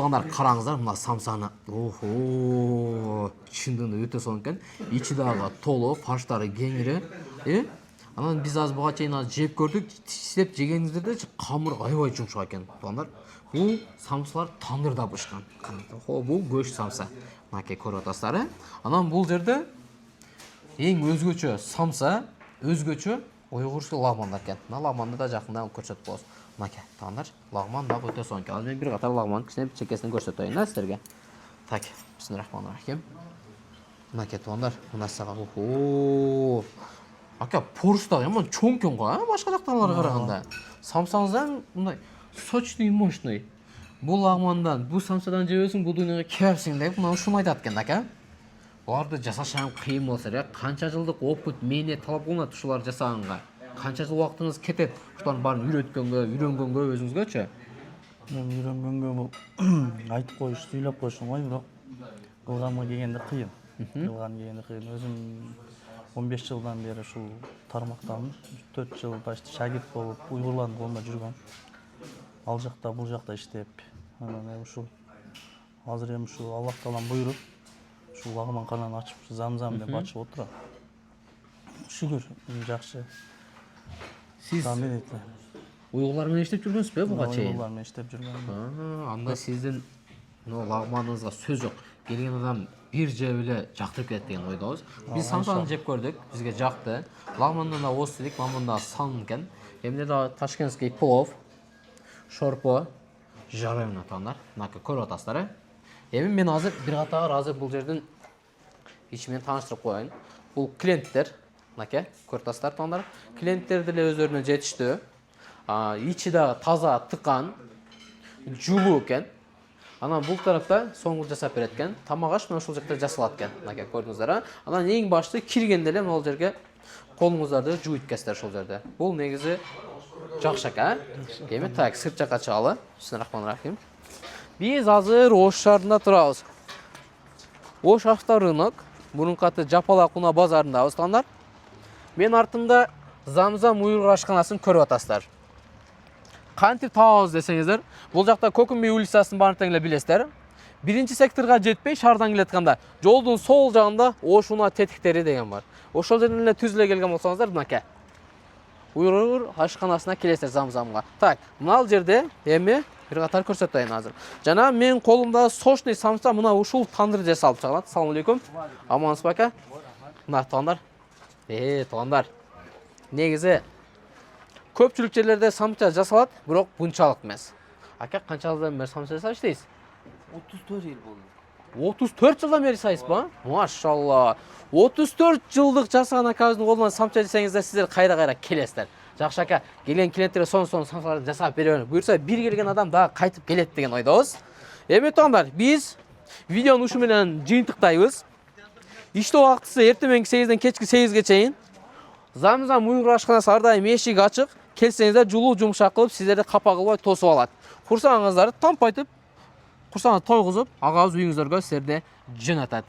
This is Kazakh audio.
Аңдар қараңыздар, мына самсаны. Охо, шындығында өте соң екен. Ичі дағы толы, фарштары кеңірі. Анан біз аз бұға чейін жеп көрдік, тістеп жегеніңіздерде қамыр айбай жұмшақ екен. Аңдар, бұл самсалар тандырда пышқан. Бұл көш самса. Мынакей көріп отырсыздар. Анан бұл жерде ең өзгөчө самса, өзгөчө уйгурский лагмандар екен. Мына лагманды да жақында көрсетіп боласыз. Мынакей, таңдар, лагман да өте соң екен. Мен бір қатар лагман кішкене чекесін көрсетейін сіздерге. Так, бисмиллахиррахманиррахим. Мынакей, таңдар, мына саға. Охо. Ака, порустағы яман чоң екен ғой, башқа жақтағыларға қарағанда. Самсаңыздан мындай сочный, мощный. Бұл лагмандан, бұл самсадан жебесің, бұл дүниеге келсең деп, мынаны шуны айтады екен, ака. Оларды жасашан қиын болса, қанша жылдық опыт мене талап қылынады шулар жасағанға. Қанша жыл уақытыңыз кетеді, шулардың барын үйренгенге өзіңізгече? Мен үйренгенге бұл айтып қойыш, сөйлеп қойыш оңай, бірақ қылғанға келгенде қиын. Өзім 15 жылдан бері шул тармақтамын. 4 жыл почти шагирт болып, уйғурлардың қолында жүрген. Ал жақта, бұл жақта іштеп. Азыр эми шу Аллах таалам бұйырып, шу лагман каналын ачып, зам-зам деп ачып отура. Шүгүр, жакшы. Сиз уйгурлар менен иштеп жүргөнсүз бе буга чейин? Уйгурлар менен иштеп жүргөн. Анда сиздин лагманыңызга сөз жок. Келген адам бир жеп эле жактырып кетет деген ойдобуз. Биз самсаны жеп көрдүк, бизге жакты. Лагмандан да остик, лагманда сан экен. Эмне да ташкентский плов, шорпо, жарымына таңдар. Мынакей көрүп атасыздар. Эми мен азыр бир катар бул жердин ичимен тааныштырып коеюн. Бул клиенттер, мынакей көрүп атасыздар таңдар. Клиенттер деле өздөрүнө жетиштүү. Ичи да таза, тыкан, жулуу экен. Анан бул тарапта соңгу жасап берет экен. Тамак аш мына ушул жакта жасалат экен. Мынакей көрдүңүздөр. Анан эң башты киргенде эле могул жерге колуңуздарды жууйт экенсиздер ушул жерде. Бул негизи жакшы экен. Эми так сырт жакка чыгалы. Бисмиллахиррахманиррахим. Биз азыр Ош шаарында турабыз. Ош авторынок, мурунку аты Жапалак унаа базарындабыз таңдар. Мен артымда Замзам уйгур ашканасын көрүп атасыздар. Кантип табабыз десеңиздер, бул жакта Көкүмбей улицасын баарын эле билесиздер. Биринчи секторга жетпей шаардан келатканда жолдун сол жагында Ош унаа тетиктери деген бар. Ошол жерден эле түзүлө келген болсоңуздар, мынакей уйгур ашканасына келесиздер Замзамга. Так, мына жерде эми бир катар көрсөтөйүн азыр. Жана мен колумда сочный самса мына ушул тандыр жасалып чыгат. Ассаламу алейкум. Амансызбы ака? Мына таңдар. Таңдар. Негизи көпчүлүк жерлерде самса жасалат, бирок бунчалык эмес. Ака канча жылдан бери самса жасап иштейсиз? 34 жыл болду. 34 жылдан бери жасайсызбы? Машалла. 34 жылдык жасаган акабыздын колунан самса жасаңыздар, сиздер кайра келесиздер. Жакшы ака, келген клиенттерге сон самсаларды жасап беребиз. Буюрса бир келген адам дагы кайтып келет деген ойдобуз. Эми таңдар, биз видеону ушу менен жыйынтыктайбыз. Иштөө убактысы эртең 8ден кечки 8ге чейин. Замзам уйгур ашканасы ар дайым эшиги ачык. Келсеңиздер жулуу жумшак кылып, сиздерди капа кылбай тосуп алат. Курсаңыздарды тампайтып, курсаңызды тойгузуп, агабыз үйүңүздөргө сиздерди жөнөтөт.